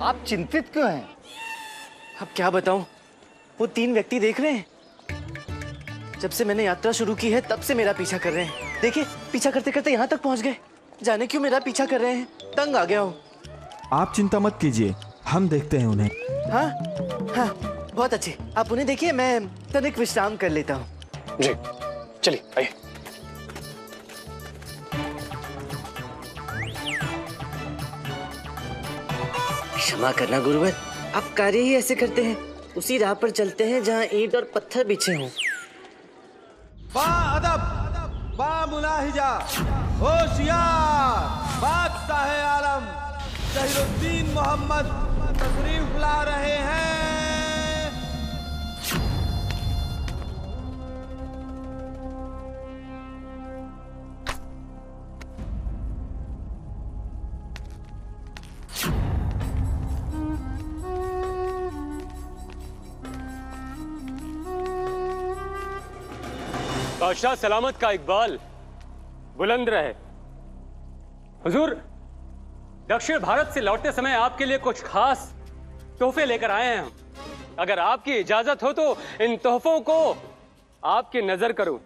आप चिंतित क्यों हैं? अब क्या बताऊं, वो 3 व्यक्ति देख रहे हैं। जब से मैंने यात्रा शुरू की है तब से मेरा पीछा कर रहे हैं। देखिए, पीछा करते करते यहाँ तक पहुँच गए। जाने क्यों मेरा पीछा कर रहे हैं, तंग आ गया हूँ। आप चिंता मत कीजिए, हम देखते हैं उन्हें। हाँ हाँ, बहुत अच्छे, आप उन्हें देखिए, मैं तनिक विश्राम कर लेता हूँ। जी चलिए आइए। क्षमा करना गुरुवर, आप कार्य ही ऐसे करते हैं। उसी राह पर चलते हैं जहाँ ईंट और पत्थर बिछे हों। बा अदब, बा मुलाहिजा, होशियार, बादशाह आलम जहीरुद्दीन मोहम्मद तशरीफ ला रहे हैं। बादशाह सलामत का इकबाल बुलंद रहे। हुजूर, दक्षिण भारत से लौटते समय आपके लिए कुछ खास तोहफे लेकर आए हैं हम। अगर आपकी इजाजत हो तो इन तोहफों को आपकी नजर करूं।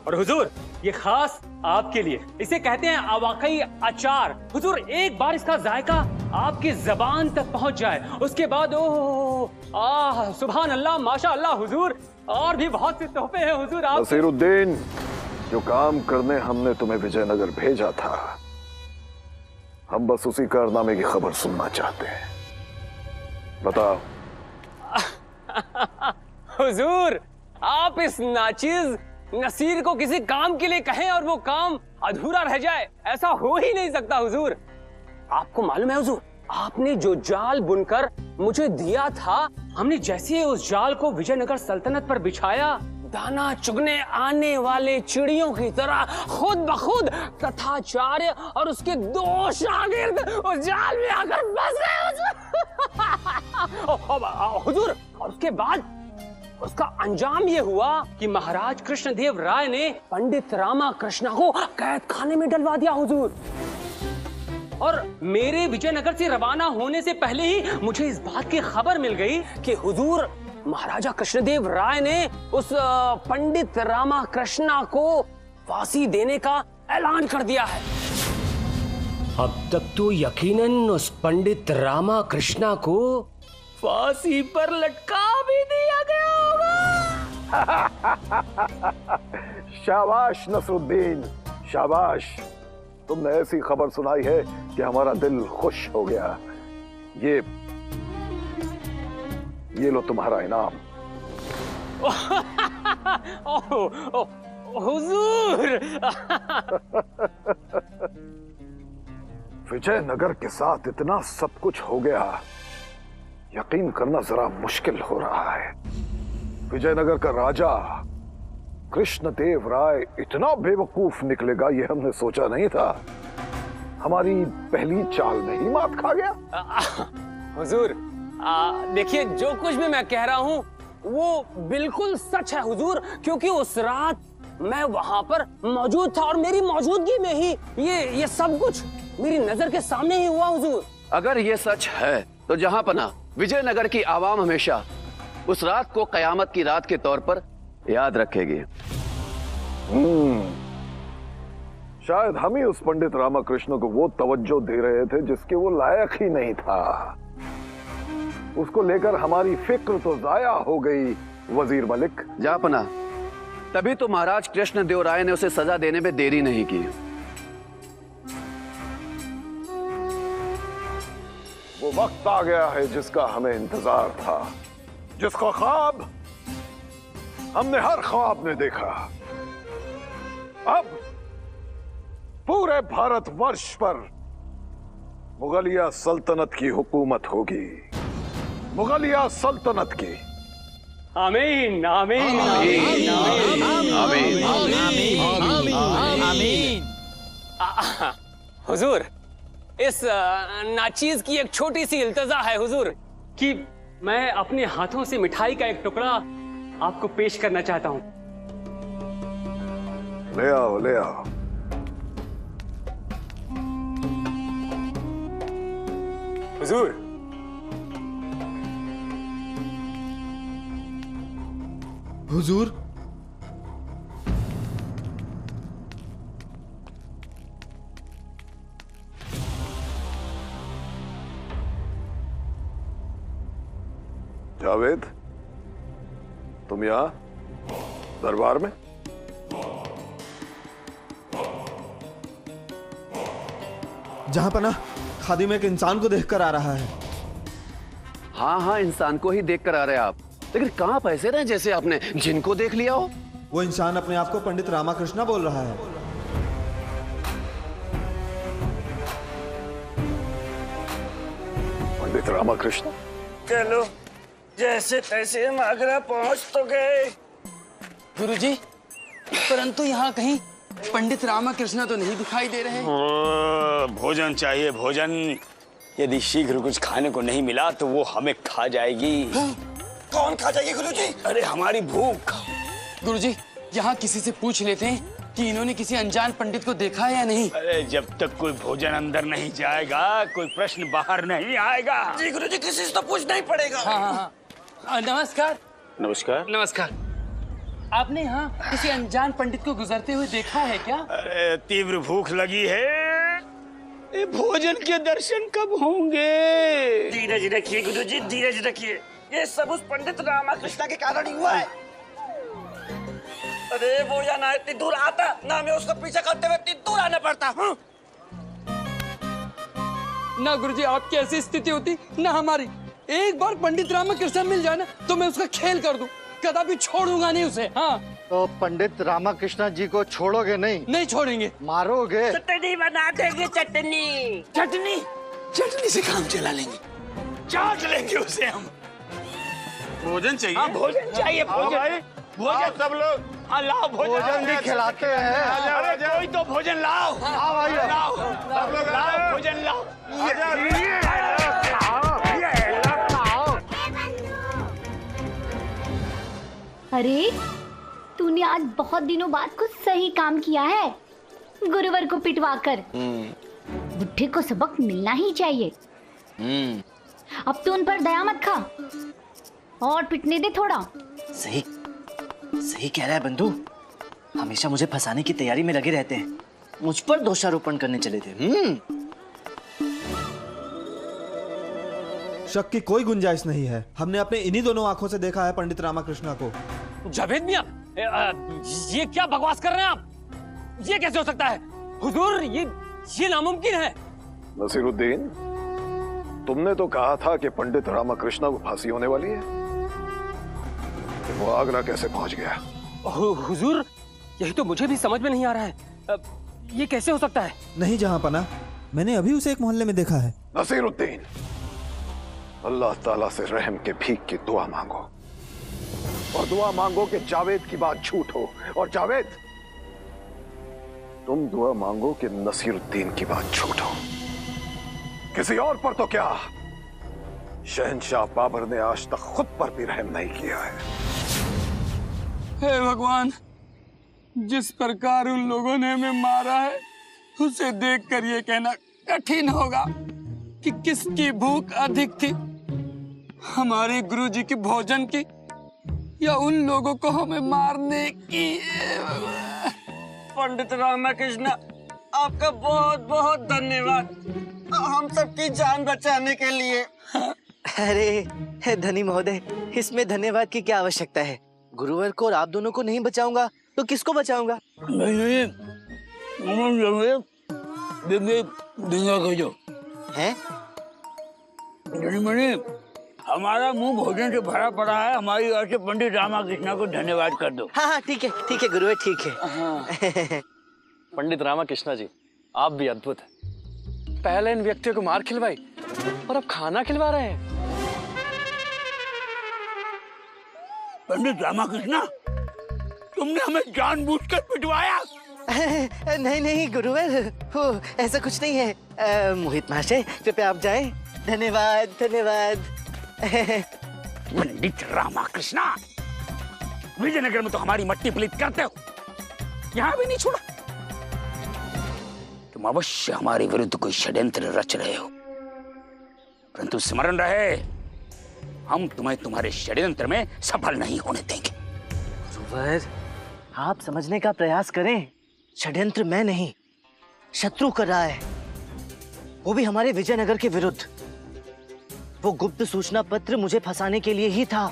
और हुजूर, ये खास आपके लिए, इसे कहते हैं अवाकई अचार। हुजूर, एक बार इसका जायका आपकी जबान तक पहुंच जाए, उसके बाद ओह आह सुभान अल्लाह माशा अल्लाह। हुजूर, और भी बहुत से तोहफे हैं हुजूर आप। नसीरुद्दीन, जो काम करने हमने तुम्हें विजयनगर भेजा था, हम बस उसी कारनामे की खबर सुनना चाहते हैं। बताओ। हुजूर, आप इस नाचीज नसीर को किसी काम के लिए कहें और वो काम अधूरा रह जाए, ऐसा हो ही नहीं सकता। हुजूर, आपको मालूम है हुजूर, आपने जो जाल बुनकर मुझे दिया था, हमने जैसे उस जाल को विजयनगर सल्तनत पर बिछाया, दाना चुगने आने वाले चिड़ियों की तरह खुद ब खुद तथाचार्य और उसके 2 शागिर्द उस जाल में आकर फंस गए हुजूर। और उसके बाद उसका अंजाम ये हुआ कि महाराज कृष्णदेव राय ने पंडित रामा कृष्णा को कैद खाने में डलवा दिया हुजूर। और मेरे विजयनगर से रवाना होने से पहले ही मुझे इस बात की खबर मिल गई कि हुजूर, महाराजा कृष्णदेव राय ने उस पंडित रामा कृष्णा को फांसी देने का ऐलान कर दिया है। अब तक तो यकीनन उस पंडित रामा कृष्णा को फांसी पर लटका भी दिया गया होगा। शाबाश नसरुद्दीन, शाबाश। तुमने ऐसी खबर सुनाई है कि हमारा दिल खुश हो गया। ये लो तुम्हारा इनाम। हुजूर। विजयनगर के साथ इतना सब कुछ हो गया, यकीन करना जरा मुश्किल हो रहा है। विजयनगर का राजा कृष्णदेव राय इतना बेवकूफ निकलेगा, ये हमने सोचा नहीं था। हमारी पहली चाल में ही मात खा गया। हुजूर, देखिए, जो कुछ भी मैं कह रहा हूँ वो बिल्कुल सच है हुजूर, क्योंकि उस रात मैं वहां पर मौजूद था और मेरी मौजूदगी में ही ये सब कुछ मेरी नजर के सामने ही हुआ हुजूर। अगर ये सच है तो जहां पना विजयनगर की आवाम हमेशा उस रात को कयामत की रात के तौर पर याद रखेगी। शायद हम ही उस पंडित रामाकृष्ण को वो तवज्जो दे रहे थे जिसके वो लायक ही नहीं था। उसको लेकर हमारी फिक्र तो जाया हो गई वजीर मलिक। जापना, तभी तो महाराज कृष्णदेव राय ने उसे सजा देने में देरी नहीं की। वो वक्त आ गया है जिसका हमें इंतजार था, जिसका ख्वाब हमने हर ख्वाब में देखा। अब पूरे भारतवर्ष पर मुगलिया सल्तनत की हुकूमत होगी, मुगलिया सल्तनत की। आमीन आमीन आमीन आमीन आमीन आमीन। हुजूर, इस नाचीज की एक छोटी सी इल्तजा है हुजूर कि मैं अपने हाथों से मिठाई का एक टुकड़ा आपको पेश करना चाहता हूं। ले आओ, ले आओ। हुजूर, हुजूर, जावेद, तुम यहाँ दरबार में? जहां पना खादिम एक इंसान को देखकर आ रहा है। हाँ हाँ, इंसान को ही देख कर आ रहे हैं आप, लेकिन कहाँ आप ऐसे रहे जैसे आपने जिनको देख लिया हो। वो इंसान अपने आप को पंडित रामाकृष्णा बोल रहा है। पंडित रामाकृष्ण? चलो, जैसे तैसे हम आगरा पहुंच तो गए। गुरुजी, परंतु यहाँ कहीं पंडित रामाकृष्ण तो नहीं दिखाई दे रहे। भोजन चाहिए, भोजन। यदि शीघ्र कुछ खाने को नहीं मिला तो वो हमें खा जाएगी। कौन खा जाएगी गुरुजी? अरे हमारी भूख। गुरुजी, यहाँ किसी से पूछ लेते हैं कि इन्होंने किसी अनजान पंडित को देखा है या नहीं। अरे जब तक कोई भोजन अंदर नहीं जाएगा कोई प्रश्न बाहर नहीं आएगा। जी गुरुजी, किसी से तो पूछना ही पड़ेगा। हाँ हाँ हाँ। नमस्कार। नमस्कार। नमस्कार। आपने यहाँ किसी अनजान पंडित को गुजरते हुए देखा है क्या? अरे तीव्र भूख लगी है, ये भोजन के दर्शन कब होंगे? धीरज रखिए गुरुजी, धीरज रखिए। ये सब उस पंडित रामाकृष्ण के कारण ही हुआ है। अरे वो या ना इतनी दूर आता, ना मैं उसका पीछा करते हुए इतनी दूर आना पड़ता। ना गुरुजी, आपकी ऐसी स्थिति होती ना हमारी। एक बार पंडित रामाकृष्ण मिल जाए ना तो मैं उसका खेल कर दूं, कदापि छोड़ूंगा नहीं उसे। हाँ, तो पंडित रामाकृष्ण जी को छोड़ोगे नहीं? नहीं छोड़ेंगे। मारोगे? चटनी बना देंगे, चटनी। चटनी? चटनी से काम चला लेंगे, चाट लेंगे उसे हम। भोजन चाहिए। हाँ, भोजन चाहिए, भोजन। भोजन सब लोग लाओ, भोजन भी खिलाते हैं। अरे कोई तो भोजन लाओ। हाँ भाई, लाओ, सब लोग लाओ, भोजन लाओ। अरे, तूने आज बहुत दिनों बाद कुछ सही काम किया है, गुरुवर को पिटवाकर। बुढ़े को सबक मिलना ही चाहिए। अब तू उन पर दया मत खा और पिटने दे थोड़ा। सही सही कह रहा है बंधु, हमेशा मुझे फंसाने की तैयारी में लगे रहते हैं। मुझ पर दोषारोपण करने चले थे। शक की कोई गुंजाइश नहीं है। हमने अपने इन्हीं दोनों आंखों से देखा है पंडित रामाकृष्ण को। जावेद मियां, ये क्या बकवास कर रहे हैं आप? ये कैसे हो सकता है? हुजूर, ये नामुमकिन है। नसीरुद्दीन, तुमने तो कहा था कि पंडित रामाकृष्ण को फांसी होने वाली है, वो आगरा कैसे पहुंच गया? हुजूर, यही तो मुझे भी समझ में नहीं आ रहा है। ये कैसे हो सकता है? नहीं जहां पना, मैंने अभी उसे एक मोहल्ले में देखा है। नसीरुद्दीन, अल्लाह ताला से रहम के भीख की दुआ मांगो, और दुआ मांगो कि जावेद की बात झूठ हो, और जावेद, तुम दुआ मांगो कि नसीरुद्दीन की बात झूठ हो। किसी और पर तो क्या, शहंशाह बाबर ने आज तक खुद पर भी रहम नहीं किया है। हे भगवान, जिस प्रकार उन लोगों ने हमें मारा है उसे देखकर ये कहना कठिन होगा कि किसकी भूख अधिक थी, हमारे गुरुजी की भोजन की या उन लोगों को हमें मारने की। पंडित रामाकृष्ण, आपका बहुत बहुत धन्यवाद हम सबकी जान बचाने के लिए। अरे धनी महोदय, इसमें धन्यवाद की क्या आवश्यकता है? गुरुवर को और आप दोनों को नहीं बचाऊंगा तो किसको बचाऊंगा? हैं? हमारा मुंह भोजन से भरा पड़ा है, हमारी ओर से पंडित रामाकृष्ण को धन्यवाद कर दो। हाँ हाँ, ठीक है गुरुवर, ठीक है। पंडित रामाकृष्ण जी, आप भी अद्भुत हैं। पहले इन व्यक्तियों को मार खिलवाई और अब खाना खिलवा रहे हैं। पंडित रामाकृष्ण, तुमने हमें जानबूझकर पिटवाया। नहीं गुरुवर, वो ऐसा कुछ नहीं है। मोहित महाशय, कृपया आप जाएं। धन्यवाद धन्यवाद। पंडित रामाकृष्ण, विजयनगर में तो हमारी मट्टी पलीत करते हो, यहाँ भी नहीं छोड़ा। तुम अवश्य हमारे विरुद्ध कोई षड्यंत्र रच रहे हो, परंतु स्मरण रहे, हम तुम्हें तुम्हारे षड्यंत्र में सफल नहीं होने देंगे। गुरुवर, आप समझने का प्रयास करें। षड्यंत्र मैं नहीं, शत्रु कर रहा है, वो भी हमारे विजयनगर के विरुद्ध। वो गुप्त सूचना पत्र मुझे फंसाने के लिए ही था।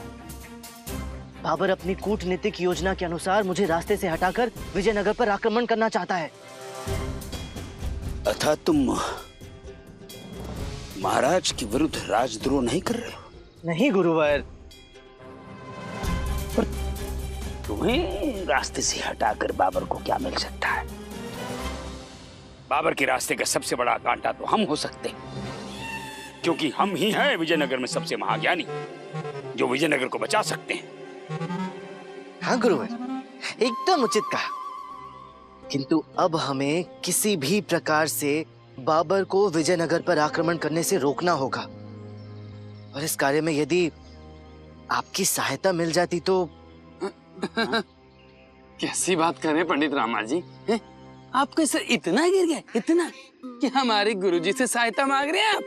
बाबर अपनी कूटनीतिक योजना के अनुसार मुझे रास्ते से हटाकर विजयनगर पर आक्रमण करना चाहता है। अर्थात तुम महाराज के विरुद्ध राजद्रोह नहीं कर रहे हो? नहीं गुरुवर। पर तुम्हें रास्ते से हटाकर बाबर को क्या मिल सकता है? बाबर के रास्ते का सबसे बड़ा कांटा तो हम हो सकते हैं, क्योंकि हम ही हैं विजयनगर में सबसे महाज्ञानी जो विजयनगर को बचा सकते हैं। हाँ गुरुवर, एकदम उचित कहा। किंतु अब हमें किसी भी प्रकार से बाबर को विजयनगर पर आक्रमण करने से रोकना होगा, और इस कार्य में यदि आपकी सहायता मिल जाती तो। कैसी बात कर रहे हैं पंडित रामा जी? आपके सर इतना गिर गया, इतना कि हमारे गुरुजी से सहायता मांग रहे हैं आप?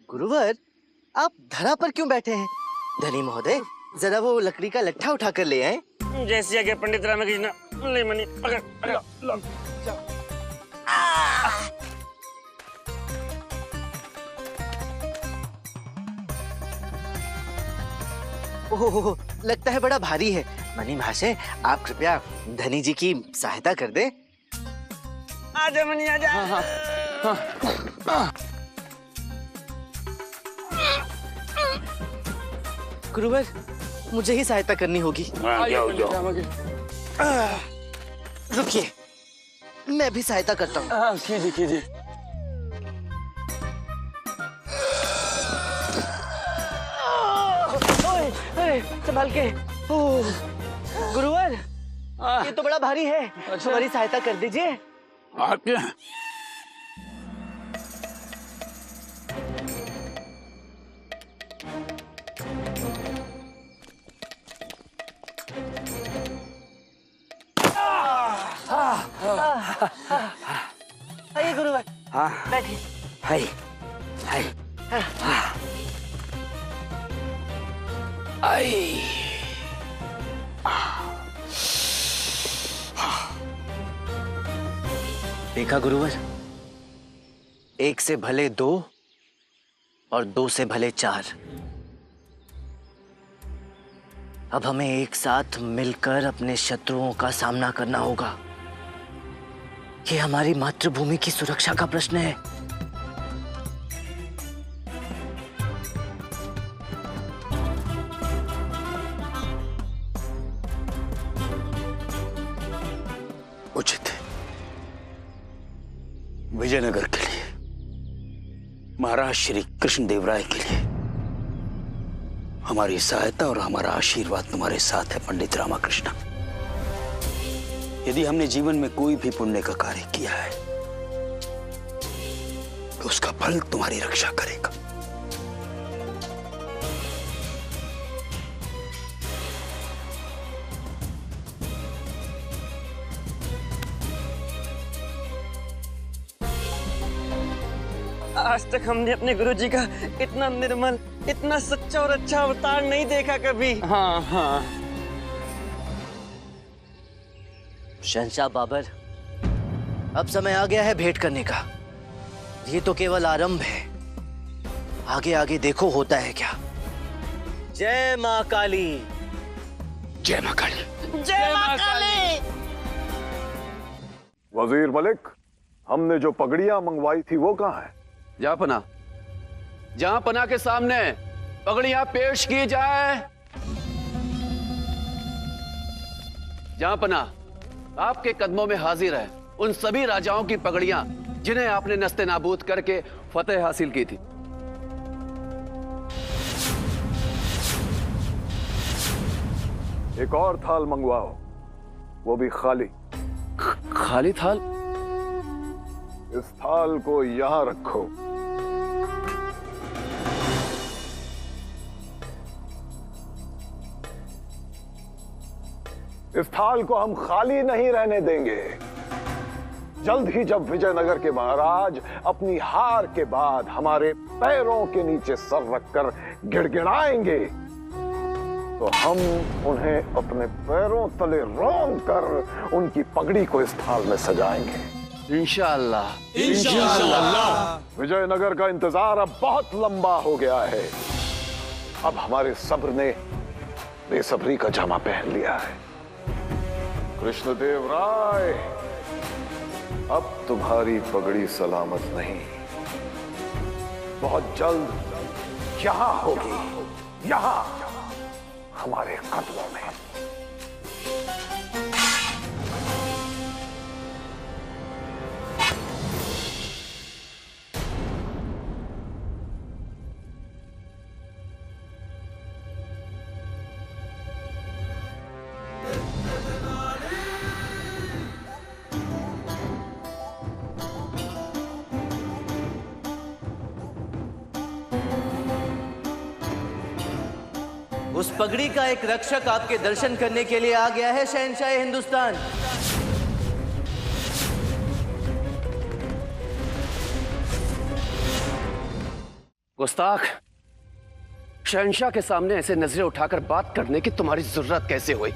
गुरुवर, आप धरा पर क्यों बैठे हैं? धनी महोदय, जरा वो लकड़ी का लट्ठा उठा कर ले आए। जैसे आगे पंडित रामकृष्ण, ले मनी पकड़ पकड़। ओह, लगता है बड़ा भारी है। मनी महाशय, आप कृपया धनी जी की सहायता कर दे। आजा मनी आजा। गुरुवर, मुझे ही सहायता करनी होगी। रुकिए, मैं भी सहायता करता हूँ। कीजिए कीजिए। संभाल के। गुरुवर, ये तो बड़ा भारी है। हमारी सहायता कर दीजिए। आज्ञा। आइए गुरुवर, बैठिए। हाय हाय आई। देखा गुरुवर, एक से भले दो और दो से भले चार। अब हमें एक साथ मिलकर अपने शत्रुओं का सामना करना होगा। ये हमारी मातृभूमि की सुरक्षा का प्रश्न है। उचित है। विजयनगर के लिए, महाराज श्री कृष्णदेव राय के लिए हमारी सहायता और हमारा आशीर्वाद तुम्हारे साथ है पंडित रामाकृष्ण। यदि हमने जीवन में कोई भी पुण्य का कार्य किया है तो उसका फल तुम्हारी रक्षा करेगा। आज तक हमने अपने गुरुजी का इतना निर्मल, इतना सच्चा और अच्छा अवतार नहीं देखा कभी। हाँ हाँ। शहंशाह बाबर, अब समय आ गया है भेंट करने का। ये तो केवल आरंभ है, आगे आगे देखो होता है क्या। जय माँ काली। जय माँ काली। जय माँ काली। वजीर मलिक, हमने जो पगड़ियां मंगवाई थी वो कहाँ है? जहांपना, जहांपना के सामने पगड़ियां पेश की जाए। जहांपना, आपके कदमों में हाजिर है उन सभी राजाओं की पगड़ियां जिन्हें आपने नस्ते नाबूद करके फतेह हासिल की थी। एक और थाल मंगवाओ, वो भी खाली। खाली थाल? इस थाल को यहां रखो। इस थाल को हम खाली नहीं रहने देंगे। जल्द ही जब विजयनगर के महाराज अपनी हार के बाद हमारे पैरों के नीचे सर रखकर गिड़गिड़ाएंगे तो हम उन्हें अपने पैरों तले रौंद कर उनकी पगड़ी को इस थाल में सजाएंगे। इंशाअल्लाह। इंशाअल्लाह। विजयनगर का इंतजार अब बहुत लंबा हो गया है। अब हमारे सब्र ने बेसब्री का जामा पहन लिया है। कृष्णदेव राय, अब तुम्हारी पगड़ी सलामत नहीं, बहुत जल्द यहां होगी, यहां हमारे कदमों में। उस पगड़ी का एक रक्षक आपके दर्शन करने के लिए आ गया है शहंशाह हिंदुस्तान। गुस्ताख, शहंशाह के सामने ऐसे नजरें उठाकर बात करने की तुम्हारी जरूरत कैसे हुई?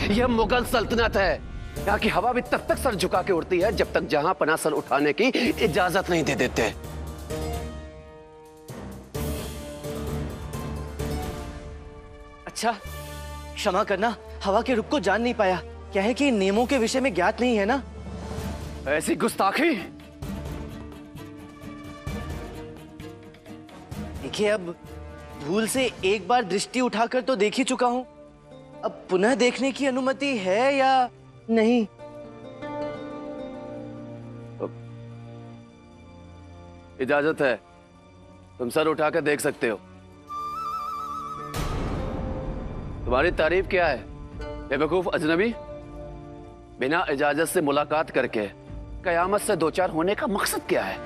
यह मुगल सल्तनत है। यहाँ की हवा भी तब तक सर झुका के उड़ती है जब तक जहां पना सर उठाने की इजाजत नहीं दे देते। अच्छा, क्षमा करना, हवा के रुख को जान नहीं पाया। क्या है कि नियमों के विषय में ज्ञात नहीं है ना। ऐसी गुस्ताखी। देखिए, अब भूल से एक बार दृष्टि उठाकर तो देख ही चुका हूं। अब पुनः देखने की अनुमति है या नहीं? इजाजत है, तुम सर उठाकर देख सकते हो। तुम्हारी तारीफ क्या है बेवकूफ अजनबी? बिना इजाजत से मुलाकात करके कयामत से दो चार होने का मकसद क्या है?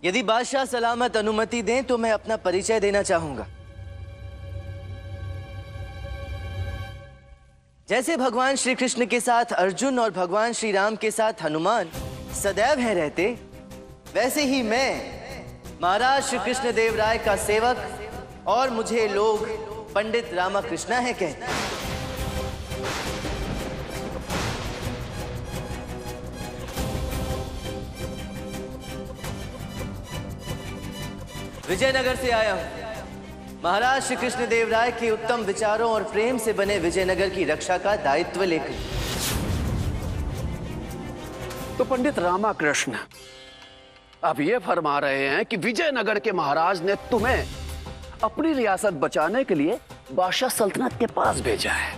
यदि बादशाह सलामत अनुमति दें तो मैं अपना परिचय देना चाहूंगा। जैसे भगवान श्री कृष्ण के साथ अर्जुन और भगवान श्री राम के साथ हनुमान सदैव हैं रहते, वैसे ही मैं महाराज श्री कृष्ण देव राय का सेवक और मुझे लोग पंडित रामाकृष्णा है कहते हैं। विजयनगर से आया हूं महाराज श्री कृष्ण देव राय के उत्तम विचारों और प्रेम से बने विजयनगर की रक्षा का दायित्व लेकर। तो पंडित रामाकृष्ण, आप ये फरमा रहे हैं कि विजयनगर के महाराज ने तुम्हें अपनी रियासत बचाने के लिए बादशाह सल्तनत के पास भेजा है?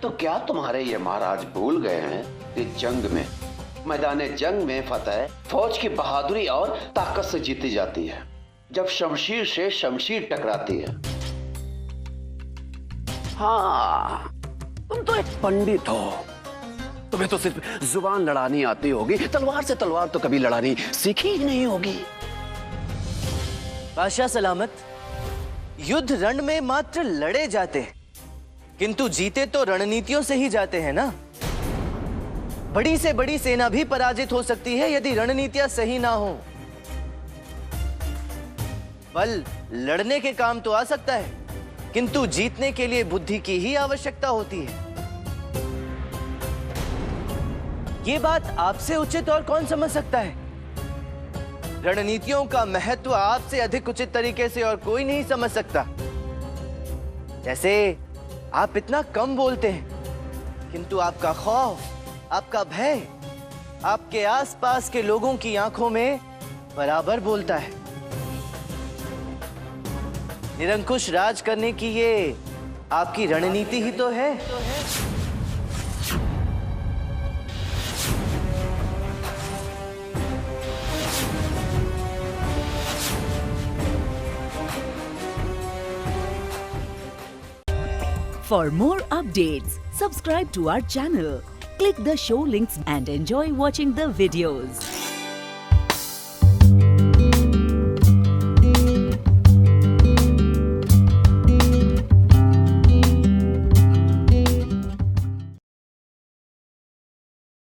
तो क्या तुम्हारे ये महाराज भूल गए हैं कि जंग में, मैदान जंग में फतेह फौज की बहादुरी और ताकत से जीती जाती है, जब शमशीर से शमशीर टकराती है। हाँ, तुम तो एक पंडित हो, तुम्हें तो सिर्फ जुबान लड़ानी आती होगी, तलवार से तलवार तो कभी लड़ानी सीखी ही नहीं होगी। बादशाह सलामत, युद्ध रण में मात्र लड़े जाते हैं, किंतु जीते तो रणनीतियों से ही जाते हैं ना। बड़ी से बड़ी सेना भी पराजित हो सकती है यदि रणनीतियां सही ना हो। बल लड़ने के काम तो आ सकता है, किंतु जीतने के लिए बुद्धि की ही आवश्यकता होती है। ये बात आपसे उचित और कौन समझ सकता है? रणनीतियों का महत्व आपसे अधिक उचित तरीके से और कोई नहीं समझ सकता। जैसे आप इतना कम बोलते हैं, किंतु आपका खौफ, आपका भय आपके आसपास के लोगों की आंखों में बराबर बोलता है। निरंकुश राज करने की ये आपकी रणनीति ही तो है। For more updates, subscribe to our channel, click the show links and enjoy watching the videos.